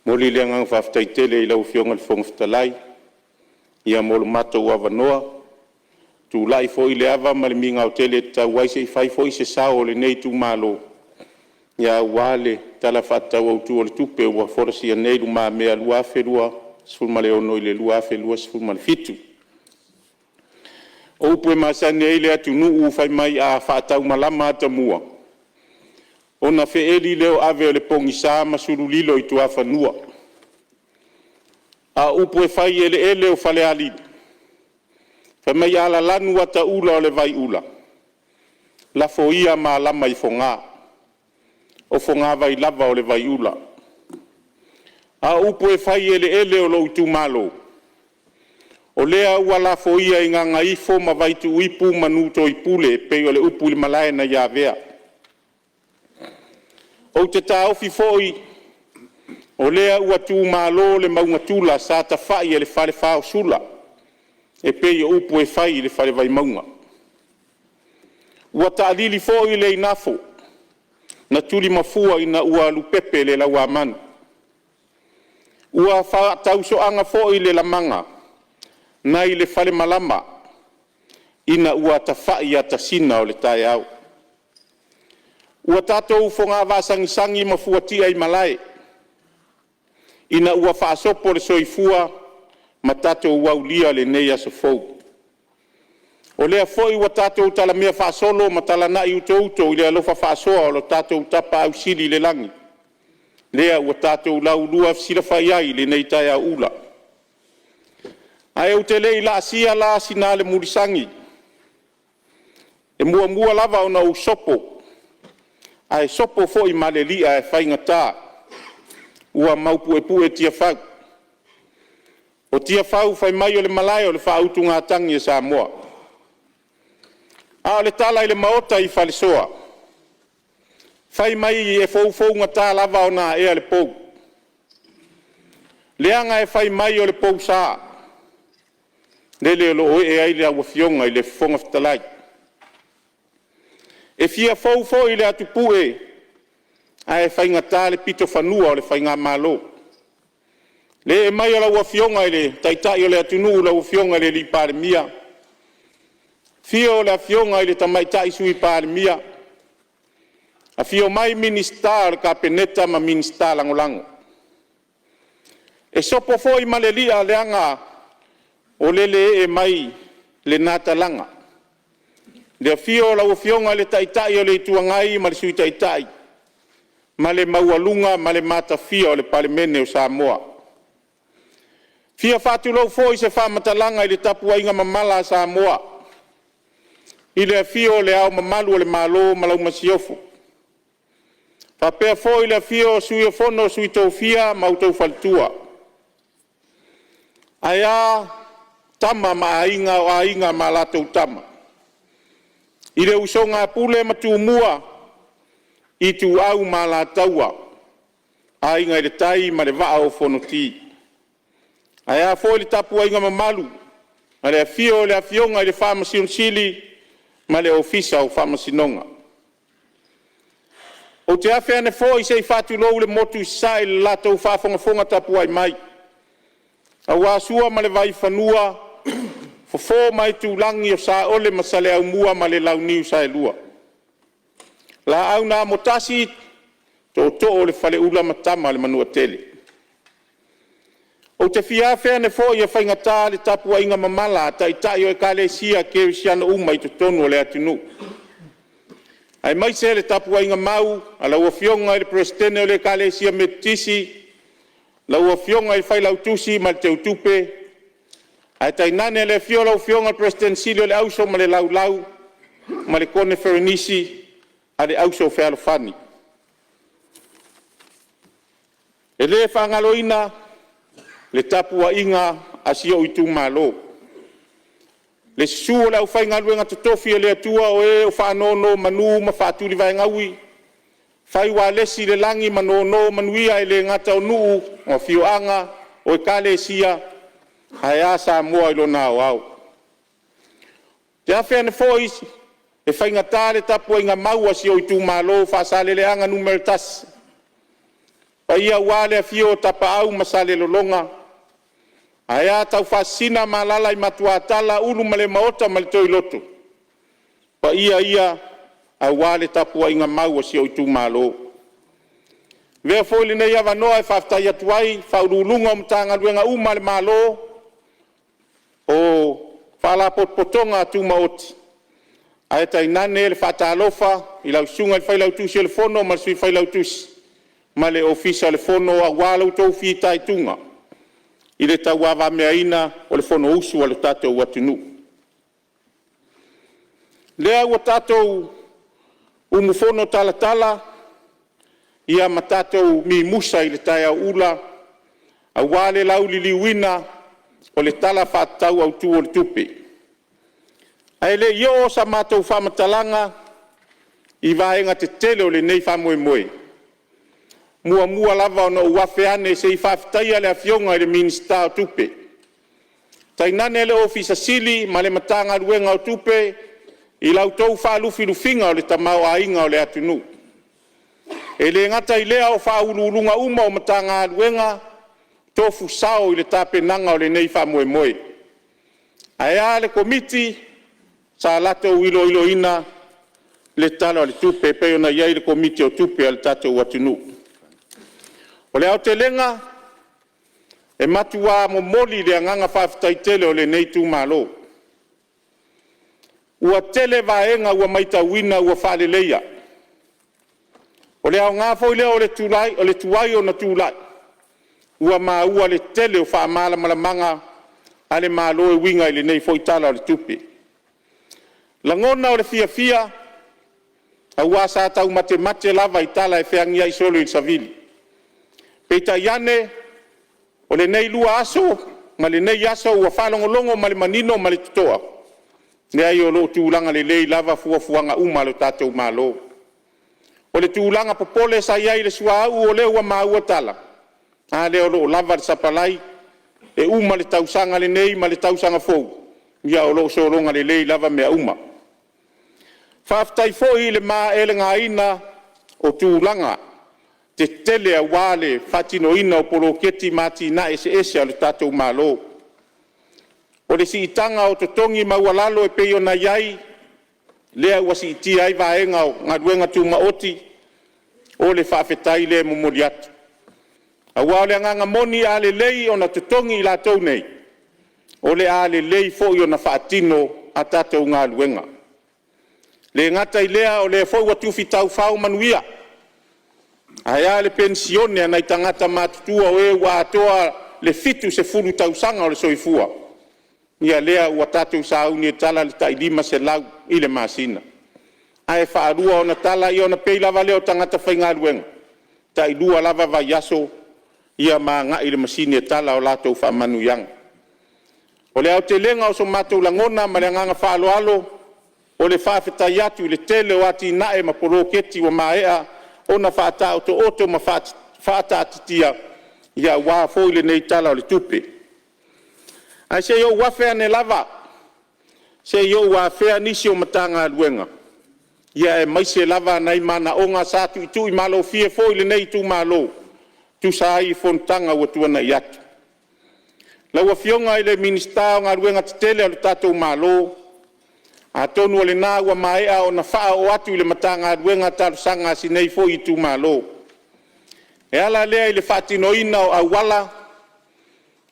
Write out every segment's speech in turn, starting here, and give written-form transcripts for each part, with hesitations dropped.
Moli le ngang whaftaitele I lau fionga le whongaftalai. Ia molo mato wavanoa. Tu lai fo I le ava ma le minga o tele tau waise I fai fo I se sao le nei tu malo. Ia wale tala whatau au tu o le tupe ua forasi a nei lu maa mea lua afe lua. Sful ma le ono I le lua afe lua sful ma le fitu. O upu e masani e ile atu nuu fai mai a whaatau malama ata mua. Ona fe eli leo ave o le pongi saa masuru lilo I tua whanua. A upu e fai ele o fale alili. Fai mai ala lanu ata ula o le vai ula. La fo ia ma lama I fonga. O fonga vai lava o le vai ula. A upu e fai ele o lo utu malo. O lea ua la fo ia I nganga ifo ma vaitu uipu manuto I pule pe o le upu li malae na ia vea. O te taofi foi, o lea ua tu malo le maunga tula sa ta fai e le fale fao sula. E pe o upu e fai le fale vai maunga. Ua ta alili foi le inafo. Na tuli mafua ina ua lupepe le la ua manu. Ua fa tauso anga foi le lamanga. Na I le fale malama. Ina ua ta fai a ta sina o le tae au. Ua tatou fonga vasangisangi mafuatia I malae. Ina ua whaasopo le soifua ma tatou waulia le nei aso fou. O lea foi ua tatou tala mea whaasolo ma tala na I uto I le alofa whaasoa o lo tatou tapa au sili le langi. Lea ua tatou lau lua sila whaiai le nei tai a ula. Ai au te lei la asia la sina le murisangi. E mua lava o na usopo. Ai sopo foi malelia e whainga tā. Ua maupu e pu e tia whau. O tia whau whai mai o le malai o le whautu ngā tangi e Samoa. A o le tala I le maota I whale soa. Whai mai e fou ngā tā lava o nā ea le pou. Leanga e whai mai o le pou sā. Lele o lo oe e aile a wafionga I le whonga whatalai. E fia fou I le atu pue, a e whainga tā le pito whanua o le whainga malo. Le e mai o la wafionga I le taitai o le atu nuu la wafionga I le li pare mia. Fia o le afionga I le tamaitai sui pare mia. A fia mai ministar ka peneta ma ministar langolango. E sopo foi malelia leanga o lele e mai le nata langa. Le fio la ufionga le taitai o le tuangai ma le sui taitai. Ma le maualunga ma le mata fio o le palemene o Samoa. Fia fatu lau foi se whamatalanga I le tapua inga mamala Samoa. I le fio le au mamalu o le malo ma lau masiofu. Whapea foi le fio sui o fono sui tau fia ma utau faltua. Aia tama ma ainga o ainga ma latou tama. I le usonga pule matu mua I tu au ma la taua. A inga I le tai ma le waa o fonoti. A ea fo le tapua inga mamalu. A le afio le afionga I le whamasi unsili ma le ofisa o whamasi nonga. O te awhea ne fo I se I whatu lou le motu sa I le latou whafonga tapua I mai. A wasua ma le vai whanua fo mai tu langi o sa ole masale au mua ma le lau niu sa e lua. La au na motasi to o le fale ula matama le manua tele. O te fiafea ne fo ia whainga tā le tapua inga mamala tai o e kale sia ke siana uma I tonu o le atunu. Ai mai se le tapua inga mau ala ua fionga I le presidene o le kale sia metisi la ua fionga I whai lau tusi ma le te utupe. Ai tai nane le fiola o fionga president Silio le auso ma le lau ma le kone Ferenisi a le auso fe alofani. E le whangaloina le tapua inga a sio I tu malo. Le suo le au whaingalu inga tutofi e le atua o e o whanono manu ma whaturi vai ngaui. Whai wa lesi le langi manono manuia e le ngata o nuu o fioanga o e kale sia. Hai a Samoa I lona o au. Te awhea ne foi e whainga tāle tapua inga maua si o I tu malo whasaleleanga numero tas. pa ia wale fio tapa au masale lolonga aya tau fasina malala i matuatala ulu male maota male toi loto pa ia a wale tapua inga mau si o tu malo ve foi le nei ava no e fafta ia tuai fa ulunga mtanga luenga umale malo o fala potonga tu maoti ai tai nane le fata alofa i lau sunga i fai lau tusi le fono ma sui fai lau tusi ma le ofisa le fono a wala tau fi tai tunga i le tau ava meaina o le fono usu o le tatou atunu lea ua tatou umu fono talatala ia ma tatou mi musa i le tai au ula a wale lau li liwina o le tala fatau au tu o le tupi ai le yo sa matou famatalanga i vaenga te tele o le nei famoemoe mua lava ona uafe ane se i faafetaia le afioga i le minista o tupe tainane le ofisa sili ma le matagaluega o tupe i lautou faalufilufiga o le tamao-aiga o le atunu e le gata i lea o faauluuluga uma o matagaluega tofu sao i le tapenaga o lenei faamoemoe ae a le komiti sa latou iloiloina le tala o le tupe pei ona iai le komiti o tupe a le tatou atunu o le aotelega e matua momoli le agaga faafetaitele o lenei tumālō ua tele vaega ua maitauina ua faaleleia o le aogā foi lea o le tuai ona tulaʻi ua maua le tele o faamalamalamaga a le mālō e uiga i lenei foi tala o le tupe lagona o le fiafia auā sa tau matemate lava i tala e feagia i solo i le savili peitaiane o lenei lua aso ma lenei aso ua faalogologo ma le manino ma le totoa leai o loo tulaga lelei lava fuafuaga uma lo tatou mālō o le tulaga popole sa iai le suāu o lea ua maua tala a lea o loo lava le sapalai e uma le tausaga lenei ma le tausaga fou ia o loo sologa lelei lava mea uma faafetai foʻi le maelegaina o tulaga te tele a wale fatinoina o poloketi matina ese o le tatou mālō o le siitaga o totogi maua lalo e pei ona iai lea ua siitia ai vaega o galuega tumaoti o le faafetai le momoli atu auā o le agaga moni a lelei ona totogi i latou nei o le a lelei foʻi ona faatino a tatou galuega le gata i lea o le foʻi ua tufi taufau manuia aia le pensione anai tagata matutua o e ua atoa le fitu se fulu tausaga o le soifua ia lea ua tatou sauni e tala le taʻilima selau i le masina ae faalua ona tala ia ona pei lava lea o tagata faigaluega taʻilua lava vaiaso ia magaʻi le masini e tala o latou faamanuiaga o le aotelega o so matou lagona ma le agaga faaloalo o le faafetai atu i le tele o atinaʻe ma poloketi ua maeʻa ona faataotooto ma faataatitia ia auā foi lenei tala o le tupe ae se iou afe ane lava se iou afea nisi o matagaluega ia e maise lava anai manaʻoga sa tuʻituʻi malofie foi lenei tumālō tusa ai fonotaga ua tuanaʻi atu lau afioga i le minista o galuega tetele o le tatou mālō atonu o lenā ua maeʻa ona faaoo atu i le matagaluega talosaga asinei foʻi i tumālō e ala lea i le faatinoina o auala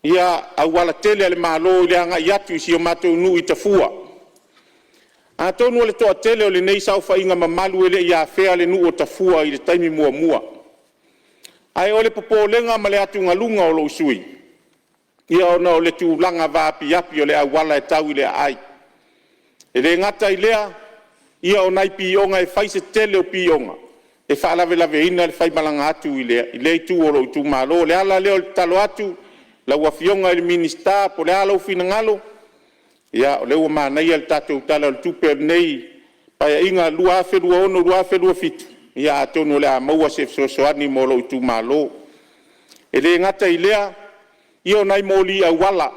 ia auala tele a le mālō i le agaʻi atu i sio matou nuu i tafua atonu o le toʻatele o lenei saufaʻiga mamalu e leʻi afea le nuu o tafua i le taimi muamua ae o le popolega ma le atugaluga o lou sui ia ona o le tulaga vaapiapi o le auala e tau i le aai e le gata i lea ia onai pioga e fai se tele o pioga e faalavelaveina le faimalaga atu i le itu o lou tumālō le ala lea o le talo atu lau afioga i le minista po le a lou finagalo ia o le ua manaia le tatou tala o le tupe o lenei paeaʻiga 2.2 ia atonu o le a maua se fesoasoani mo lou tumālō e lē gata i lea ia onai moli auala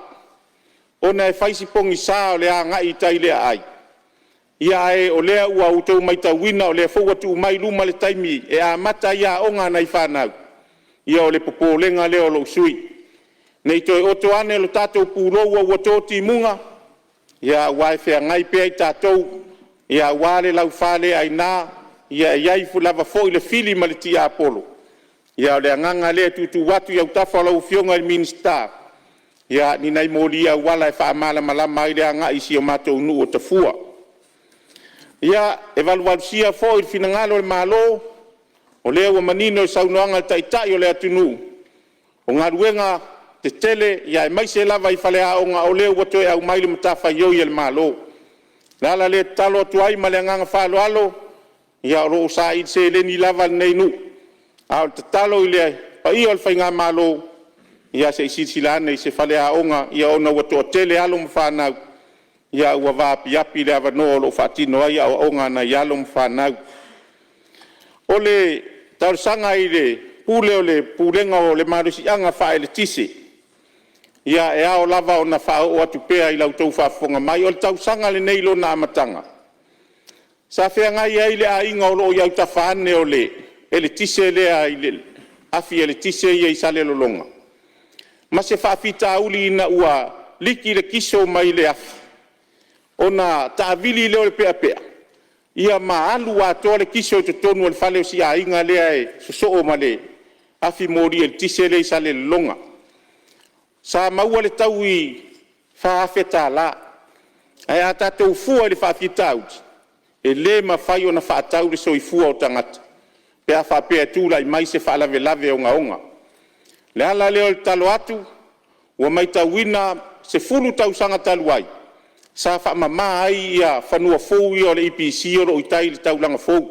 ona e faisipogi sa o le agaʻi tai lea ai ia e o lea ua outou maitauina o lea fou atu mai luma le taimi e amata ia aʻoga anai fanau ia o le popolenga leo lo sui. Nei toi oto ane lo tātou pūroua ua tō timunga, ia wae whea ngai pia i tātou, ia wale lau whale ai nā, ia iaifu lava fo i le fili ma le ti Apollo. Ia o le anganga lea tutu watu ia utafa lau fionga i minista. Ia ni nei molia wala e wha amala malama i le anga isi o mātou nu o tafua. Ia e waluwalusia fo i finangalo le malo, o lea ua manino i saunoanga taitai o lea tunu. O ngā ruenga te tele, ia e maise lava i whale aonga o lea ua toe au maile matafa ioi le malo. Lala le talo atuai ma le anganga whalo alo, ia o roo sa i se le ni lava nei nu. Ao te talo i le pa i o le whainga malo, ia se isi silane i se whale aonga, ia ona ua toa tele alo mwhanau, ia ua vāpi api le avanoa lo whatino ai au aonga na i alo mwhanau. O le tausanga i le pule o le pulenga o le marusi anga whae le tise, ia e ao lava o na whao o atu pea i lau tau whafonga mai, o le tausanga le neilo na amatanga. Sa whea ngai ai le a inga o lo iau ta whaane o le, e le tise lea i le afi e le tise i e sale lolonga. Ma se whaafita uli ina ua liki le kiso mai le afi. O na taavili leo le pea pea. Ia ma alu atoa le kiso te tonu o le whale o si a inga lea e sosoo ma le afi mori e le tise le i sale lolonga. Sa maua le tau i whaafeta la. Ai a tātou fua le whaafita uti. E le ma whai o na whaatau le so i fua o tangata. Pea whapea tūla i mai se whaalave lave o onga. Le ala leo le talo atu, ua mai tauina se fulu tausanga taluai. Sa whaamama ai ia whanua fōu i o le EPC o lo itai le taulanga fōu.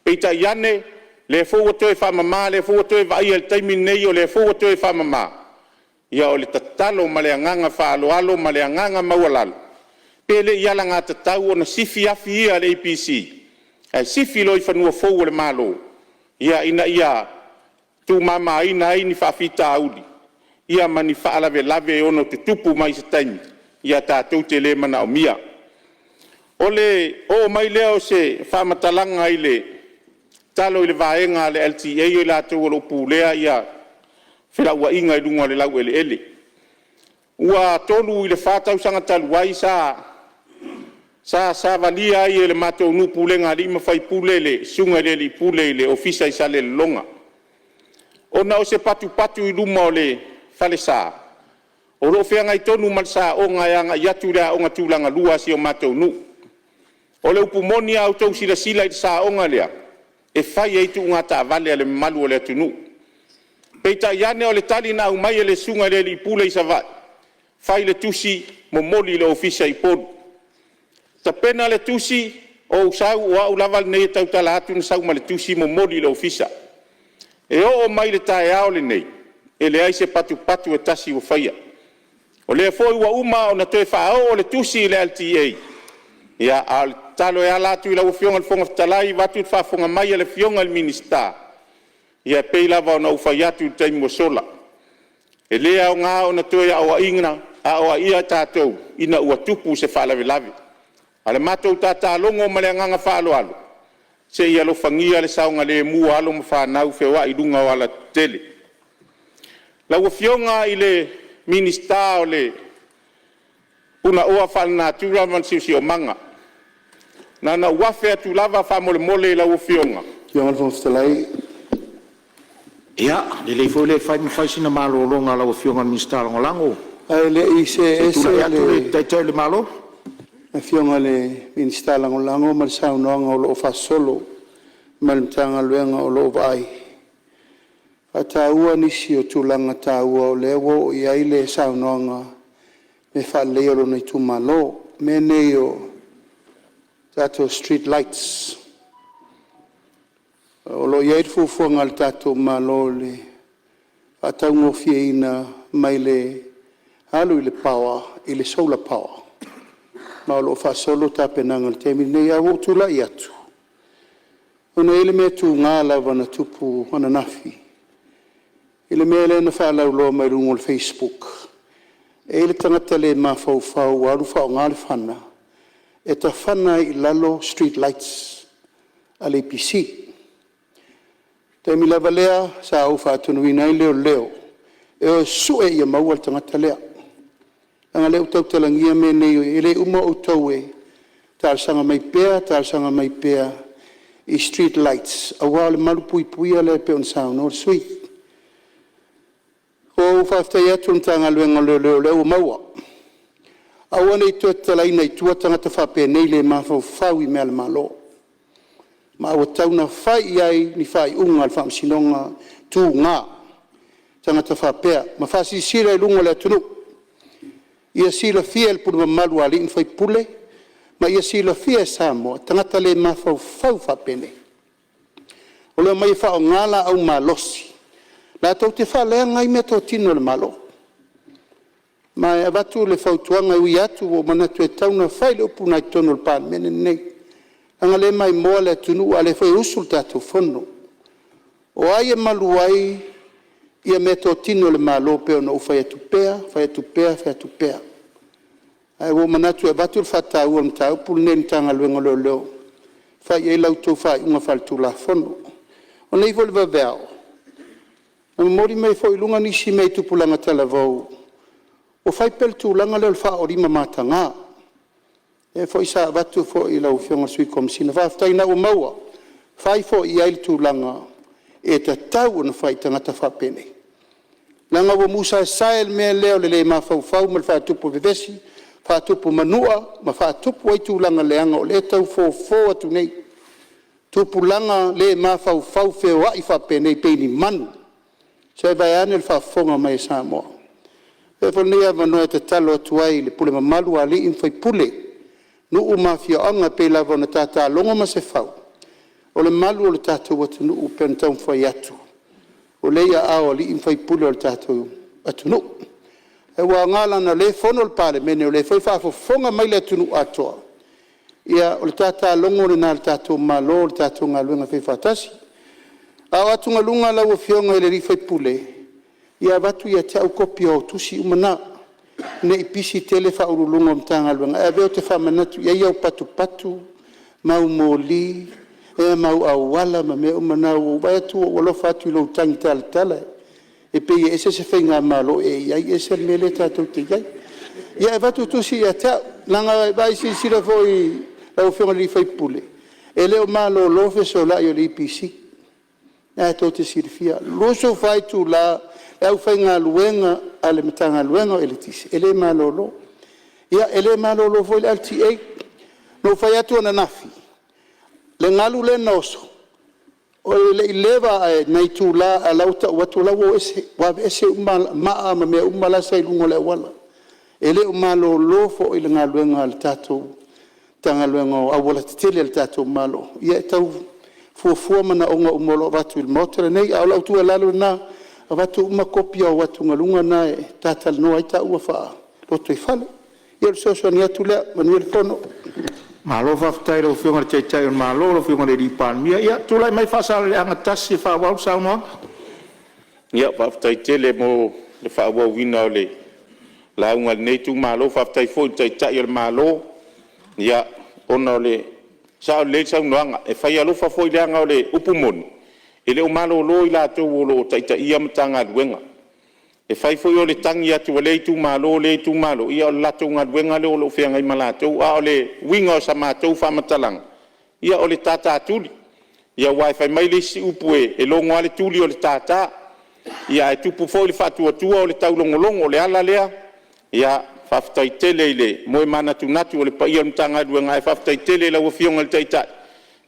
Peita iane, le fōu atoe whaamama, le fōu atoe vai el taimi nei o le fōu atoe whaamama. Ia o le tatalo ma le anganga whaaloalo ma le anganga maualalo. Pele iala ngā tatau o na sifi afi ia le EPC. Ai sifi lo i whanua fōu o le malo. Ia ina ia tu mama ina ai ni whaafita auli. Ia mani whaalave lave ono te tupu mai se taimi. Ia tātou te le mana o mia. O le, o mai leo se whaamatalanga i le talo i le vaenga le LTA i la tau o lo pūlea ia whila ua inga i lunga le lau ele ele. Ua tolu i le whātau sanga taluai sa valia ai e le mātou nu pūlenga lima whai pūle le sunga le li pūle le ofisa i sa le longa. Ona o se patu i luma o le whale saa. O lo whea ngai tonu malsa o ngai anga i atu rea o ngā tūlanga lua si o mātou nu. O le upumoni au tau sila i saa o ngā lea. E whai eitu ngā tā vale ale malu o le atu nu. Peita iane o le tali na au mai le sunga le li pule i sa vai. Whai le tusi mo moli le ofisa i podu. Ta pena le tusi o usau o au laval nei tau tala atu na sau ma le tusi mo moli le ofisa. E o mai le tae ao le nei. E le aise patu e tasi o whaia. O le foi ua uma o na toe whaao o le tusi i le LTA. Ia al talo e ala atu i lau fionga le fonga fitalai watu te whafonga mai le fionga le minista. Ia pei lava o na ufai atu i taimi mo sola. E lea o ngā o na toe a oa ingna, a oa ia tātou, ina ua tupu se whaalawe lawe. Ale mātou tātā longo ma le anganga whaalo alo. Se ia lo whangia le saunga le mua alo ma whanau whiwa i runga o ala tele. Lau fionga i le minista o le una oa whanā tura man siusi o manga. Nana wafe atu lava whamole mole lau fionga. Fionga le fongastalai. Ia, le leifo le whai sina malo longa lau fionga minista lango. Ai le ise le taitai le malo. A fionga le minista lango ma le saunoanga o lo whasolo. Ma le mtanga luenga o lo vai. A tāua nisi o tūlanga tāua o lewo o iai le saunoanga me whaleo lo nei tū malo. Me nei o tato street lights. O lo iai fufuanga le tato malo le a taungo fie ina mai le alu i le power, i le solar power. Ma o lo whasolo tāpenanga le temi nei a wotula i atu. Ona ele me tū ngā lava na tupu ana nafi. Ile mele na whalau loa mai rungo le Facebook. E ile tangata le mawhau aru whao ngā le whana. E ta whana i lalo street lights al APC. Te mi lava lea sa au whaatunuina i leo. E o sue ia maua le tangata lea. Anga leo tau talangia me nei o ele uma o tau e. Tārsanga mai pēa i street lights. A wale malu pui ale pe on sound or sweet. Ko whaftai atu ntanga luenga leo maua. Awana i tua talaina i tua tangata whape nei le mawhau whau i mea le malo. Ma awa tauna whai ai ni whai unga al whamsinonga tū ngā. Tangata whapea. Ma whasi sira i lunga le atunu. Ia sira fia el punu malu ali in whai pule. Ma ia sira fia e Samoa. Tangata le mawhau whau whapene. O leo mai whao ngala au malosi. La tau te wha lea ngai mea tau tino le malo. Ma e watu le whautuanga ui atu o manatu e tauna whai le upu nai tono le pān mene nei. Anga le mai moa le tunu a le whai usul tātou whono. O ai e malu ai ia mea tau tino le malo peo na whai atupea. Ai o manatu e watu le whatau am tau pulu ne tanga luenga leo. Whai e lau tau whai unga whaltu la whono. O nei vole vaveo. O mori mai fo ilunga nisi mai tupulanga tala vau. O fai pel tūlanga leo wha o rima mātanga. E fo isa watu fo i lau whionga sui komsina. Whaftai na o maua. Fai fo i ail tūlanga e ta tau na fai tangata whapene. Langa o musa e sael mea leo le ma fau mal whatupu vivesi. Whatupu manua ma whatupu ai tūlanga leanga o le tau fo atu nei. Tupulanga le ma fau feo ai whapene i peini manu. Sai vai ane le whafonga mai Samoa. E whanea wanoa te talo atu ai le pule mamalu ali in whai pule. Nuu mafia anga pe lava na tata longa ma se whau. O le malu o le tātou atu nuu pe na taun whai atu. O le ia ao ali in whai pule o le tātou atu nuu. E wa ngala na le whono le pale mene o le whai whafonga mai le atu nuu atoa. Ia o le tata longa le nā le tātou malo o le tātou ngā luenga whai whatasi. Au atu ngā lunga lau o whionga ele ri whai pule. Ia watu ia te au kopi o tusi umana. Ne ipisi tele wha urulunga o mtanga luenga. E veo te whamanatu. Ia iau patu. Mau mōli. E mau awala ma mea umana. O vai atu o walofa atu ilo utangi tala. E pe ia ese se whai ngā malo. E iai ese mele tātou te iai. Ia e watu tusi ia te au. Langa vai si sira foi lau whionga li whai pule. E leo malo lofe so lai o li ipisi. E tau te sirifia. Loso whai tu la. E au whai ngā luenga a le matanga luenga o ele tisi. Ele malolo. Ia ele malolo foi le LTA. No whai atu ana nafi. Le ngalu le noso. O le ileva nei tu la a lauta watu lau o ese. Wabe ese maa ma mea umala sa ilungo le wala. Ele malolo fo i le ngā luenga al tatou. Tanga luenga o awala titele al tatou malo. Ia tau fuafua mana onga umolo watu il motere nei. Au lau tu alalu na. A watu uma kopia o watu ngalunga na e tātal noa i ta ua wha loto i whale. Ia le soso ni atu lea, manuel fono. Malo whaftai rau whionga le teitai on malo, rau whionga le ripan mia. Ia, tūlai mai whasara le anga tasi e whawau sao noa? Ia, whaftai tele mo le whawau wina o le launga le neitu malo, whaftai fo i teitai o le malo. Ia, ona o le sao le sao noanga, e whai alofa fo i leanga o le upumoni. Ele o malo lo i la tau o lo taita ia matanga luenga. E whai foi o le tangi atu o le tu malo, ia o la tau ngā luenga le o lo whianga i malatou, a o le winga o sa mātou whamatalang. Ia o le tata atuli. Ia wai whai mai le si upu e lo ngā le tuli o le tata. Ia e tupu foi le whatuatua o le tau longolongo o le ala lea. Ia whaftai tele i le moe manatu natu o le pa ia matanga luenga e whaftai tele la wafionga le taita.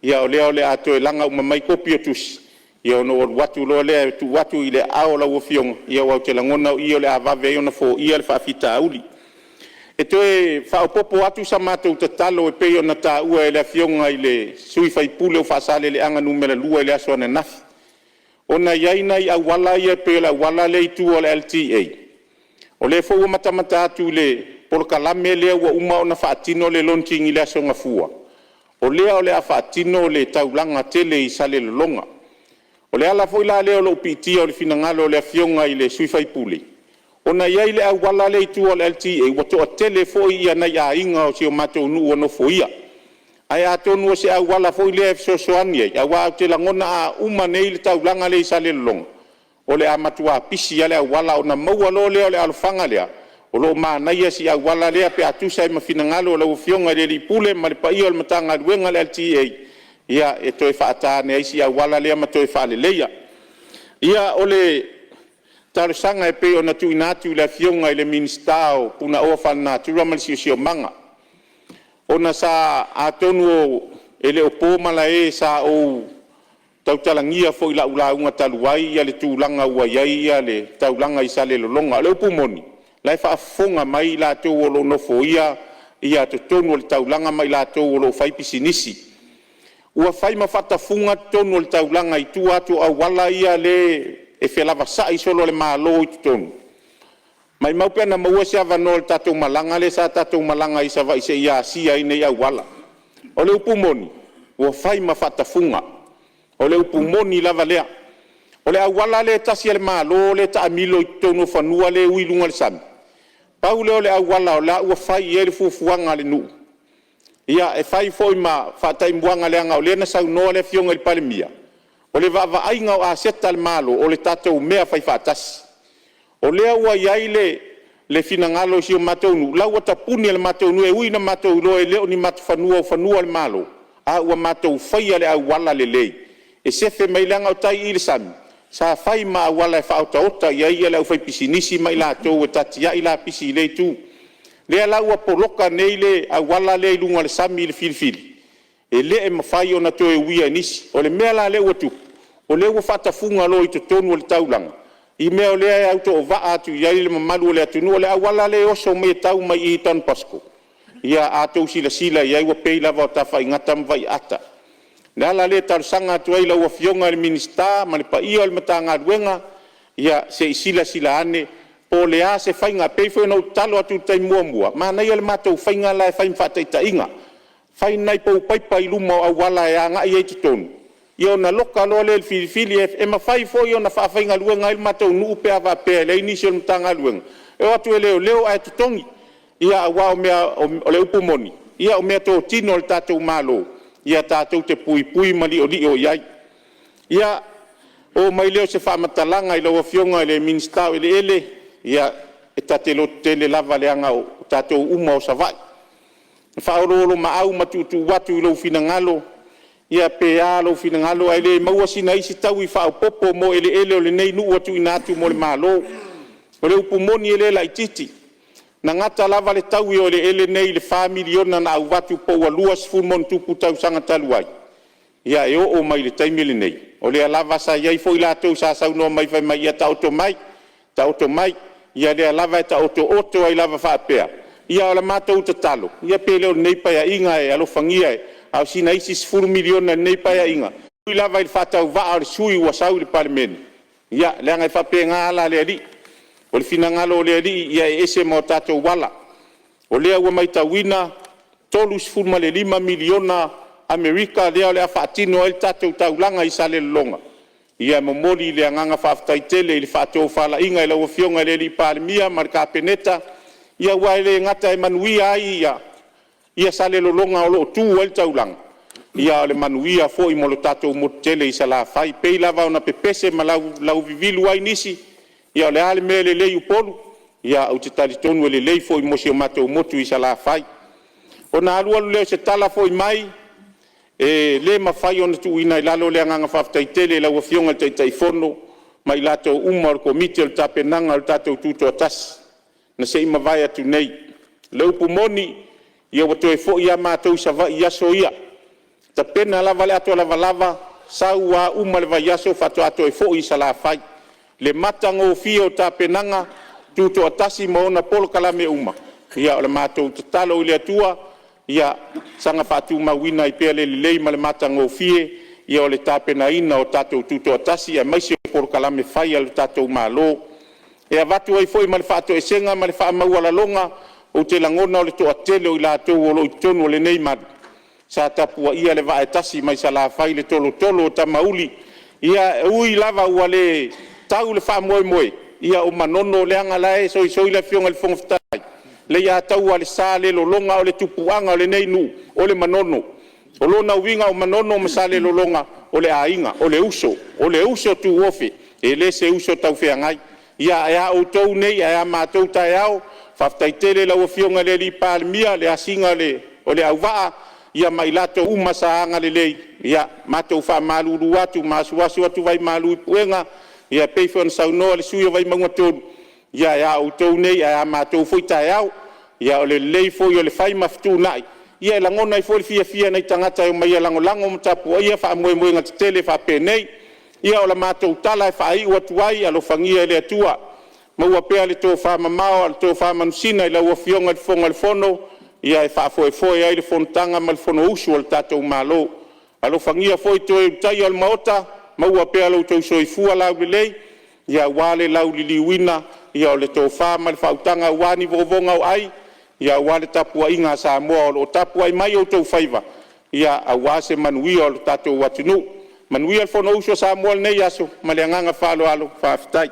Ia o le ato e langa umamai kopi o tusi. Ia no watu lo le tu watu ile ao la wofiong ia wa te langona ia le avave ona fo ia le fafita auli e toe fa popo watu samato te talo e pe ona ta ua ele fionga ile sui fai pule o fa sale le anga numera lua ile aso na naf ona yaina ia wala ia pe la wala le tu o le LTA o le fo mata tu le por kalame le wa uma ona fa tino le launching ile aso ngafua o le afa tino le taulanga tele i sale le longa. O le ala foi la leo lo piti o le finangalo o le afionga i le sui fai pule. O na iai le au wala le tu o le LTA, wato a tele foi ia na ia inga o si o mato unu o no foia. ai atonu se au wala fo ile sosoani ai wa te langona a uma nei le taulanga le sale long ole amatua pisi ale wala ona maua lo le ole alfanga le o lo mana ia si au wala le pe atu sai mafinangalo lo fionga le lipule ma le pai o matanga luenga le LTA ia e toi faata ne si au wala le ma toi fa le leia ia ole talo sanga e pe ona tu inatu le fionga le ministao puna o fa na tu ramal si manga ona sa atonu ele opo mala e sa o tautalangia fo ila ula unga taluai ia le tulanga ua ia le taulanga i sale lolonga le upumoni lai fa fonga mai la to lo no fo ia to tonu le taulanga mai la to lo fai pisinisi ua fai mafata funga tonu le taulanga i tu atu au wala ia le e felava sa i solo le malo i tonu mai mau pena maua se avanol tatou malanga le sa tatou malanga i sa vai se ia sia i nei au wala o le upumoni ua fai mafata funga o le upumoni lava lea o le au wala le tasi le malo le ta amilo i tonu fanua le uilunga le sami pau le o le au wala o la ua fai e le fufuanga le nu ia e fai foi ma fatai mbuanga le anga o le na sau noa le fionga i palemia o le vava ainga o a seta le malo o le tatou mea fai fatasi o lea ua iai le finangalo si o matou nu lau ua tapuni le matou nu e uina matou lo e leo ni matu fanua o fanua le malo a ua matou faia le au wala le lei e sefe mai langa o tai i le sami sa fai ma au wala e whaotaota iai e lau fai pisinisi mai latou e tatia i la pisi i lei tu lea lau ua poloka nei le au wala le ilunga le sami i le filifili e le e mawhai o na to e uia nisi o le mea la le ua tu o le ua whatafunga lo i to tonu o le taulanga i mea o lea e auto o vaa atu iai le mamalu o le atunu o le au wala le oso me tau mai i tan pasko ia atou sila iai ua pei lava o tafa ingata mvai ata le ala le talusanga atu ai lau afionga le minista ma le paia o le matagaluega ia se sila ane po le a se faiga pei foi nau talo atu taimuamua manai o le matou faiga la e fai mafataitaʻiga fai nai pou paipa i luma o au wala e agaʻi ai totonu ia ona loka lo le filifili e mafai foi ona faafaigaluega ai le matou nuu pe avapea lei nisi o le matagaluega e o atu e leo ae totogi ia auā o mea o le upumoni ia o mea totino o le tatou malo ia tatou te puipui ma liʻoliʻo iai ia o mai leo se faamatalaga i lau afioga i le minista o ele ia e tateloto tele lava leaga o tatou uma o savaʻi faaoloolo maau ma tuutuu atu i lou finagalo ia pea lou finagalo ai lē maua sina isi tau i faaopopo mo eleele o lenei nuu atuuina atu mo le malo o le upumoni e lē laʻititi na ngata lava le tau i o le ele nei le familiona na au watu po walua sifumon tupu tau sanga talu ai. Ia e o mai le taimi le nei. O le lava sa iai fo i latou sa sau no mai fai mai ia ta oto mai, ia le lava e ta oto ai lava whaapea. Ia o la mātou ta talo, ia pele o nei paia inga e alofangia e, au sina isi sifuru miliona nei paia inga. I lava i whatau waa o le sui ua sau le palemeni. Ia le anga i whapea ngā ala le ali. O le finangalo o le ali ia e ese mo tatou wala. O lea ua mai tauina, tolu sifuru le 5 miliona Amerika lea o le awhaatino el tatou taulanga i sale longa. Ia momoli le anganga whaftaitele i le whaatou whala inga i lau fionga le li palemia ma le kapeneta. Ia wai le ngata e manuia ai ia sale longa o lo tu el taulanga. Ia le manuia fo i molo tatou motele i sala fai pei lava ona pepese ma lau vivilu ai nisi. Ia le ale me le lei upolu. Ia au te talitonu e le lei fo i mosi o matou motu i sala fai. O na alualu leo se tala fo i mai. E le mawhai ona tuuina i lalo le anganga whaftaitele lau afionga le taitaifono ma i lato uma o le komite o le tapenanga o le tatou tuto atasi. Na se ima vai atu nei. Leu pumoni ia watoe fo ia mātou sa vai iaso ia. Ta pena lava le ato lava sau a uma le vai aso fato atoe fo i sala fai. Le matango fio o tapenanga tuto atasi ma ona polo kalame uma. Ia o le mātou tatalo i le atua. Ia sanga fatu mawina i pele lei ma le matango fie. Ia o le tapenaina o tatou tuto atasi. Ia maisi o polo kalame fai al tatou malo. E avatu ai foi ma le whaato e senga ma le wha mauala longa o te langona o le toa tele o i lātou o lo i tonu o le nei madu. Sa tapua ia le vae tasi mai sa la whai le tolo o ta mauli. Ia ui lava ua le tau le wha moe. Ia o manono le anga lae soi le fionga le fongoftai. Le ia tau a le sa le lo longa o le tupuanga o le nei nu o le manono. O lona uinga o manono masale lolonga o le ainga, o le uso tu ofe, e le se uso tau whiangai. Ia o tau nei, ia mātou tai au, whaftaitele lau fionga le li pālimia, le asinga le, o le auvaa, ia mai lato umasaanga le lei, ia mātou wha maluru atu, masuasu atu vai malu ipuenga, ia peifon saunoa le suia vai mangatonu, ia o tau nei, ia mātou fui tai au, ia o le lei foi o le whai maftu nai, ia langona i foi fia nei tangata o mai lango matapu, ia wha moe ngati tele wha penei, ia o la mātou tala e wha ai ua tuai, alo whangia le atua, maua pea le tō wha mamao, le tō wha manusina, i lau fionga le fonga le fono, ia e wha foe ai le fontanga ma le fono usu o le tātou mālo. Alo whangia foi tō e utai al maota, maua pea lau tō soifua lau le lei, ia wale lau li liwina, ia o le tō wha ma le whautanga wani vovonga o ai, ia wale tapua inga sa moa o tapua i mai o tō whaiva, ia a wase manuia o le tātou watunu. Manuia le fono usu sa moa le nei aso, ma le anganga whalo alo, whaafitai.